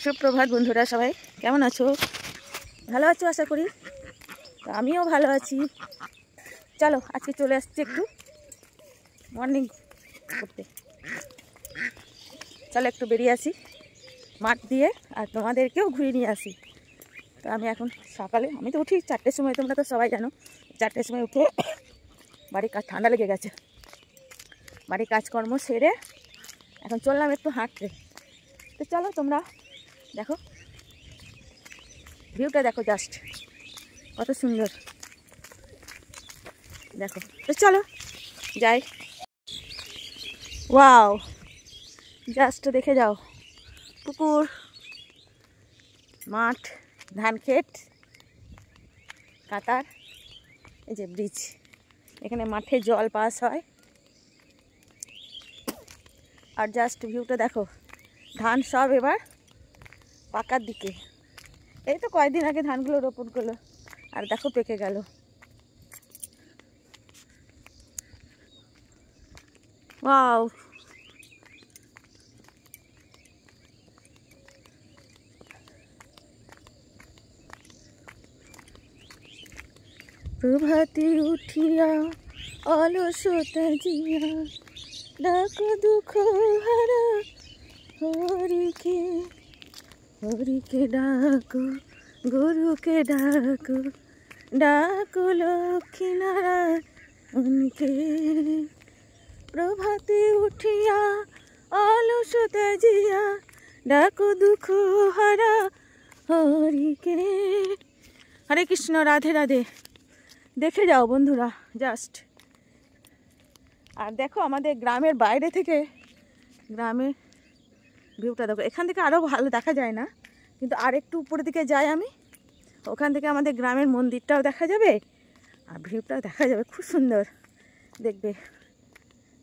সুপ্রভাত বন্ধুরা, সবাই কেমন আছো? ভালো আছো আশা করি। তো আমিও ভালো আছি। চলো আজকে চলে আসছি একটু মর্নিং করতে। চলো একটু বেরিয়ে আসি মাঠ দিয়ে, আর তোমাদেরকেও ঘুরিয়ে নিয়ে আসি। তো আমি এখন সকালে, আমি তো উঠি 4টের সময়, তোমরা তো সবাই জানো। 4টের সময় উঠে বাড়ির কাজ, ঠান্ডা লেগে গেছে, বাড়ির কাজকর্ম সেরে এখন চললাম একটু হাঁটতে। তো চলো তোমরা দেখো ভিউটা, দেখো জাস্ট কত সুন্দর, দেখো। তো চলো যাই। ওয়াও, জাস্ট দেখে যাও, পুকুর, মাঠ, ধান ক্ষেত, কাতার, এই যে ব্রিজ, এখানে মাঠে জল পাস হয়। আর জাস্ট ভিউটা দেখো, ধান সব এবার পাকার দিকে। এই তো কয়েকদিন আগে ধানগুলো রোপণ করলো, আর দেখো পেকে গেল। ওয়াও, প্রভাতে উঠিয়া অলসতা জিয়া, ডাকো দুঃখ হারা হরিকে, হরিকে ডাকো, গুরুকে ডাকো, ডাকো লক্ষ্মী নারায়ণকে। প্রভাতে উঠিয়া অলসতা জিয়া, ডাকো দুঃখ হারা হরিকে। হরে কৃষ্ণ, রাধে রাধে। দেখে যাও বন্ধুরা জাস্ট। আর দেখো আমাদের গ্রামের বাইরে থেকে গ্রামের ভিউটা দেখো। এখান থেকে আরও ভালো দেখা যায় না, কিন্তু আর একটু উপরের দিকে যাই আমি, ওখান থেকে আমাদের গ্রামের মন্দিরটাও দেখা যাবে আর ভিউটাও দেখা যাবে, খুব সুন্দর দেখবে।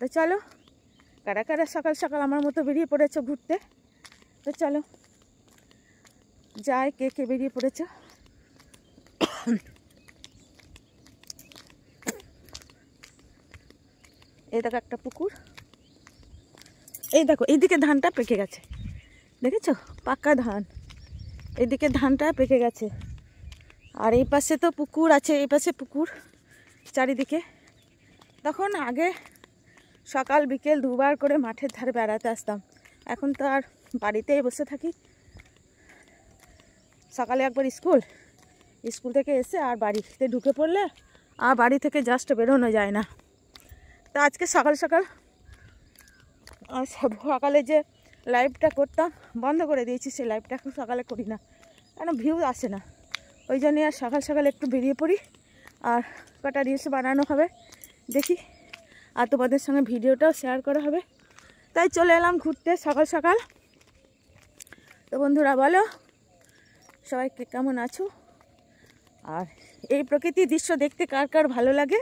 তো চলো, কারা কারা সকাল সকাল আমার মতো বেরিয়ে পড়েছো ঘুরতে, তো চলো যাই। কে কে বেরিয়ে পড়েছো? এই দেখো একটা পুকুর, এই দেখো এইদিকে ধানটা পেকে গেছে, দেখেছো? পাকা ধান, এইদিকে ধানটা পেকে গেছে। আর এই পাশে তো পুকুর আছে, এই পাশে পুকুর চারিদিকে। তখন আগে সকাল বিকেল দুবার করে মাঠের ধারে বেড়াতে আসতাম, এখন তো আর বাড়িতেই বসে থাকি। সকালে একবার স্কুল থেকে এসে আর বাড়িতে ঢুকে পড়লে আর বাড়ি থেকে জাস্ট বেরোনো যায় না। তা আজকে সকাল সকাল, সকালে যে লাইভটা করতাম বন্ধ করে দিয়েছি, সেই লাইভটা এখন সকালে করি না, কেন ভিউ আসে না। ওই জন্যই আর সকাল সকাল একটু বেরিয়ে পড়ি, আর কটা রিলস বানানো হবে দেখি, আর তোমাদের সঙ্গে ভিডিওটাও শেয়ার করা হবে। তাই চলে এলাম ঘুরতে সকাল সকাল। তো বন্ধুরা বলো সবাই কেমন আছো? আর এই প্রকৃতির দৃশ্য দেখতে কার কার ভালো লাগে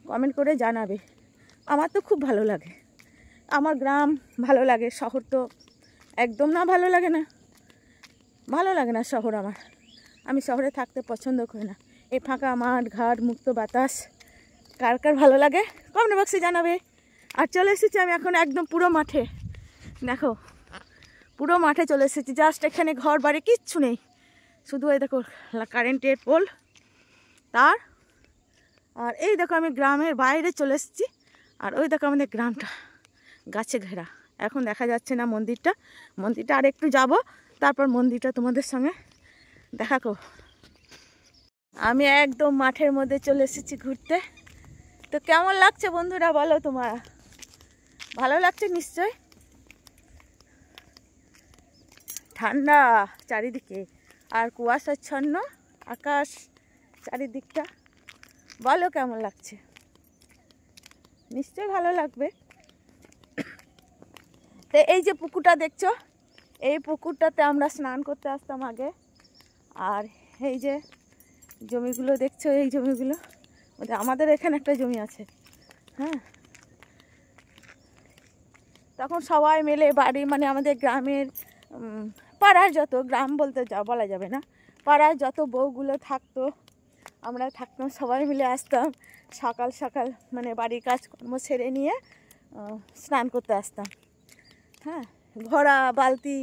কমেন্ট করে জানাবে। আমার তো খুব ভালো লাগে, আমার গ্রাম ভালো লাগে, শহর তো একদম না, ভালো লাগে না, ভালো লাগে না শহর আমার। আমি শহরে থাকতে পছন্দ করি না। এই ফাঁকা মাঠ ঘাট, মুক্ত বাতাস কার কার ভালো লাগে কমেন্ট বক্সে জানাবে। আর চলে এসেছি আমি এখন একদম পুরো মাঠে, দেখো পুরো মাঠে চলে এসেছি। জাস্ট এখানে ঘর বাড়ি কিচ্ছু নেই, শুধু এই দেখো কারেন্টের পোল, তার। আর এই দেখো আমি গ্রামের বাইরে চলে এসেছি, আর ওই দেখো আমাদের গ্রামটা গাছে ঘেরা। এখন দেখা যাচ্ছে না মন্দিরটা, মন্দিরটা আর একটু যাব, তারপর মন্দিরটা তোমাদের সঙ্গে দেখাবো। আমি একদম মাঠের মধ্যে চলে এসেছি ঘুরতে। তো কেমন লাগছে বন্ধুরা বলো, তোমার ভালো লাগছে নিশ্চয়। ঠান্ডা চারিদিকে, আর কুয়াশাচ্ছন্ন আকাশ চারিদিকটা, বলো কেমন লাগছে? নিশ্চয়ই ভালো লাগবে। তো এই যে পুকুরটা দেখছো, এই পুকুরটাতে আমরা স্নান করতে আসতাম আগে। আর এই যে জমিগুলো দেখছো, এই জমিগুলো আমাদের এখানে একটা জমি আছে, হ্যাঁ। তখন সবাই মিলে বাড়ি, মানে আমাদের গ্রামের পাড়ার যত, গ্রাম বলতে বলা যাবে না, পাড়ার যত বউগুলো থাকতো, আমরা থাকতাম, সবাই মিলে আসতাম সকাল সকাল, মানে বাড়ির কাজকর্ম সেরে নিয়ে স্নান করতে আসতাম। হ্যাঁ, ভরা বালতি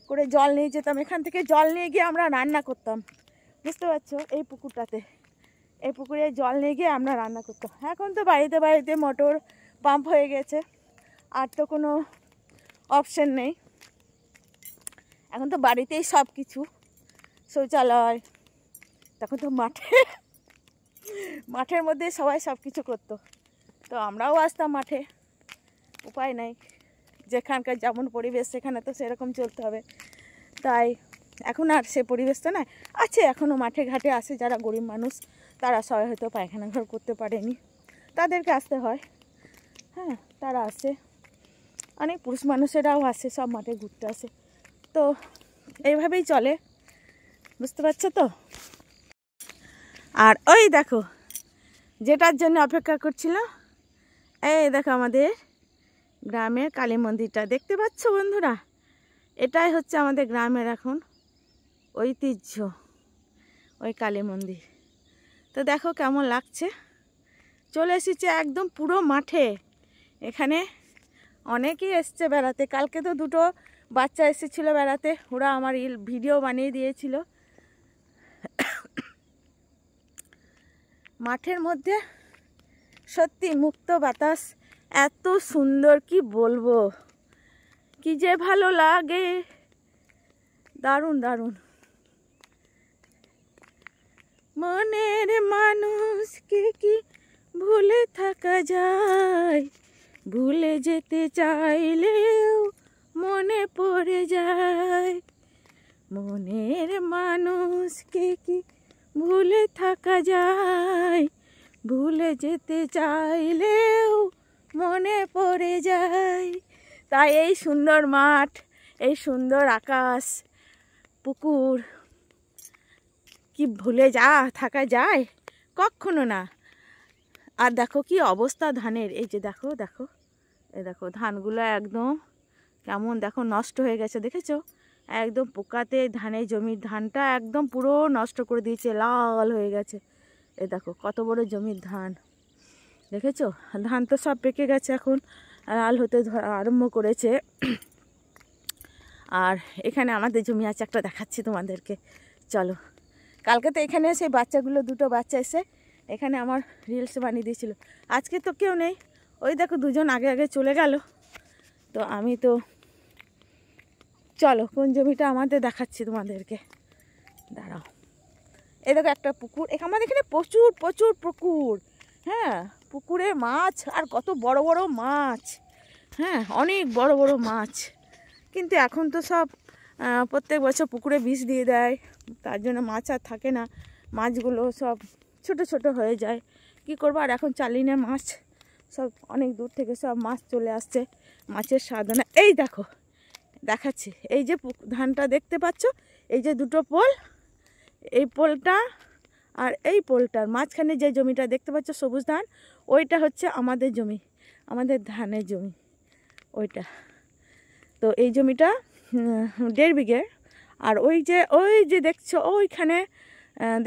করে জল নিয়ে যেতাম, এখান থেকে জল নিয়ে গিয়ে আমরা রান্না করতাম, বুঝতে পারছো? এই পুকুরটাতে, এই পুকুরে জল নিয়ে গিয়ে আমরা রান্না করতাম। এখন তো বাড়িতে বাড়িতে মোটর পাম্প হয়ে গেছে, আর তো কোনো অপশন নেই, এখন তো বাড়িতেই সব কিছু, শৌচালয়। তখন তো মাঠের মধ্যে সবাই সব কিছু করতো, তো আমরাও আসতাম মাঠে, উপায় নাই, যেখানকার যেমন পরিবেশ সেখানে তো সেরকম চলতে হবে। তাই এখন আর সে পরিবেশটা নয়, আছে এখনও মাঠে ঘাটে আসে যারা গরিব মানুষ, তারা সবাই হয়তো পায়খানা ঘর করতে পারেনি, তাদেরকে আসতে হয়। হ্যাঁ, তারা আসে, অনেক পুরুষ মানুষেরাও আসে, সব মাঠে ঘুরতে আসে। তো এইভাবেই চলে, বুঝতে পারছো তো? আর ওই দেখো যেটার জন্য অপেক্ষা করছিল, এই দেখো আমাদের গ্রামের কালী মন্দিরটা, দেখতে পাচ্ছ বন্ধুরা? এটাই হচ্ছে আমাদের গ্রামের এখন ঐতিহ্য, ওই কালী মন্দির। তো দেখো কেমন লাগছে, চলে এসেছে একদম পুরো মাঠে। এখানে অনেকেই এসছে বেড়াতে, কালকে তো দুটো বাচ্চা এসেছিলো বেড়াতে, ওরা আমার ভিডিও বানিয়ে দিয়েছিল। মাঠের মধ্যে সত্যি মুক্ত বাতাস, এত সুন্দর, কি বলবো, কি যে ভালো লাগে, দারুণ দারুণ। মনের মানুষকে কি ভুলে থাকা যায়, ভুলে যেতে চাইলেও মনে পড়ে যায়। মনের মানুষকে কি ভুলে থাকা যায়, ভুলে যেতে চাইলেও মনে পড়ে যায়। তাই এই সুন্দর মাঠ, এই সুন্দর আকাশ, পুকুর কি ভুলে থাকা যায়? কখনো না। আর দেখো কি অবস্থা ধানের, এই যে দেখো দেখো, এই দেখো ধানগুলো একদম কেমন দেখো নষ্ট হয়ে গেছে, দেখেছো? একদম পোকাতে ধানের জমির ধানটা একদম পুরো নষ্ট করে দিয়েছে, লাল হয়ে গেছে। এই দেখো কত বড় জমির ধান, দেখেছো? ধান তো সব পেকে গেছে, এখন লাল হতে আরম্ভ করেছে। আর এখানে আমাদের জমি আছে, একটা দেখাচ্ছি তোমাদেরকে, চলো। কালকে তো এখানে সেই বাচ্চাগুলো, দুটো বাচ্চা এসে এখানে আমার রিলস বানিয়ে দিয়েছিল। আজকে তো কেউ নেই, ওই দেখো দুজন আগে আগে চলে গেল। তো আমি তো, চলো কোন জমিটা আমাদের দেখাচ্ছি তোমাদেরকে, দাঁড়াও। এই দেখো একটা পুকুর, আমাদের এখানে প্রচুর প্রচুর পুকুর, হ্যাঁ, পুকুরে মাছ, আর কত বড় বড় মাছ, হ্যাঁ, অনেক বড় বড় মাছ। কিন্তু এখন তো সব প্রত্যেক বছর পুকুরে বিষ দিয়ে দেয়, তার জন্য মাছ আর থাকে না, মাছগুলো সব ছোট ছোট হয়ে যায়। কি করবো, আর এখন চালিয়ে মাছ, সব অনেক দূর থেকে সব মাছ চলে আসছে, মাছের সাধনা। এই দেখো দেখাচ্ছি, এই যে ধানটা দেখতে পাচ্ছ, এই যে দুটো পোল, এই পোলটা আর এই পোলটার মাঝখানে যে জমিটা দেখতে পাচ্ছ সবুজ ধান, ওইটা হচ্ছে আমাদের জমি, আমাদের ধানের জমি ওইটা। তো এই জমিটা 1.5 বিঘে। আর ওই যে দেখছো ওইখানে,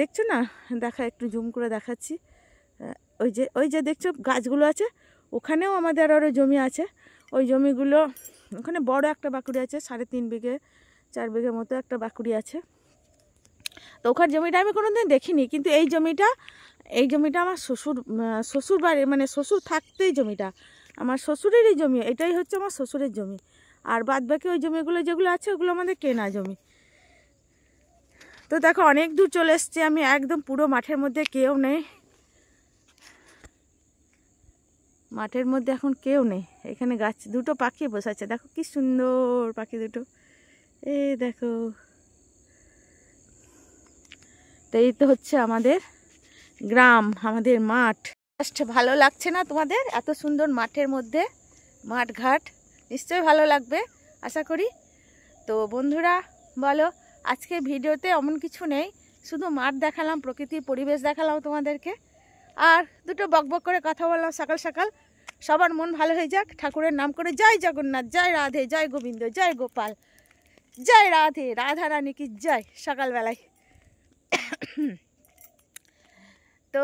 দেখছো না, দেখা একটু জুম করে দেখাচ্ছি, ওই যে দেখছো গাছগুলো আছে, ওখানেও আমাদের আরও জমি আছে। ওই জমিগুলো, ওখানে বড় একটা বাকুড়ি আছে, 3.5 বিঘে 4 বিঘে মতো একটা বাকুড়ি আছে। তো ওখানে জমিটা আমি কোনোদিন দেখিনি, কিন্তু এই জমিটা আমার শ্বশুর বাড়ি, মানে শ্বশুর থাকতেই জমিটা আমার শ্বশুরেরই জমি, এটাই হচ্ছে আমার শ্বশুরের জমি। আর বাদ বাকি ওই জমিগুলো যেগুলো আছে ওগুলো আমাদের কেনা জমি। তো দেখো অনেক দূর চলে এসছি আমি, একদম পুরো মাঠের মধ্যে কেউ নেই, মাঠের মধ্যে এখন কেউ নেই। এখানে গাছ দুটো পাখি বসে আছে, দেখো কি সুন্দর পাখি দুটো, এই দেখো। তো এই তো হচ্ছে আমাদের গ্রাম, আমাদের মাঠ। ভালো লাগছে না তোমাদের এত সুন্দর মাঠের মধ্যে? মাঠ ঘাট নিশ্চয়ই ভালো লাগবে আশা করি। তো বন্ধুরা বলো, আজকে ভিডিওতে এমন কিছু নেই, শুধু মাঠ দেখালাম, প্রকৃতির পরিবেশ দেখালাম তোমাদেরকে, আর দুটো বকবক করে কথা বললাম সকাল সকাল। সবার মন ভালো হয়ে যাক, ঠাকুরের নাম করে, জয় জগন্নাথ, জয় রাধে, জয় গোবিন্দ, জয় গোপাল, জয় রাধে, রাধা রানী কি জয়, সকালবেলায়। তো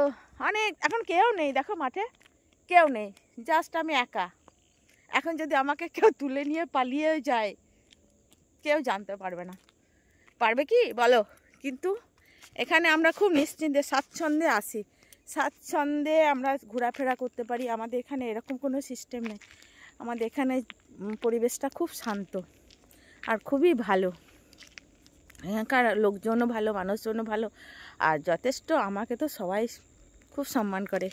অনেক, এখন কেউ নেই দেখো মাঠে, কেউ নেই, জাস্ট আমি একা, এখন যদি আমাকে কেউ তুলে নিয়ে পালিয়ে যায়, কেউ জানতে পারবে না। পারবে কি বলো? কিন্তু এখানে আমরা খুব নিশ্চিন্তে স্বাচ্ছন্দ্যে আসি, স্বাচ্ছন্দ্যে আমরা ঘোরাফেরা করতে পারি। আমাদের এখানে এরকম কোনো সিস্টেম নেই। আমাদের এখানে পরিবেশটা খুব শান্ত আর খুবই ভালো। এখানকার লোকজনও ভালো, মানুষজনও ভালো, আর যথেষ্ট আমাকে তো সবাই খুব সম্মান করে।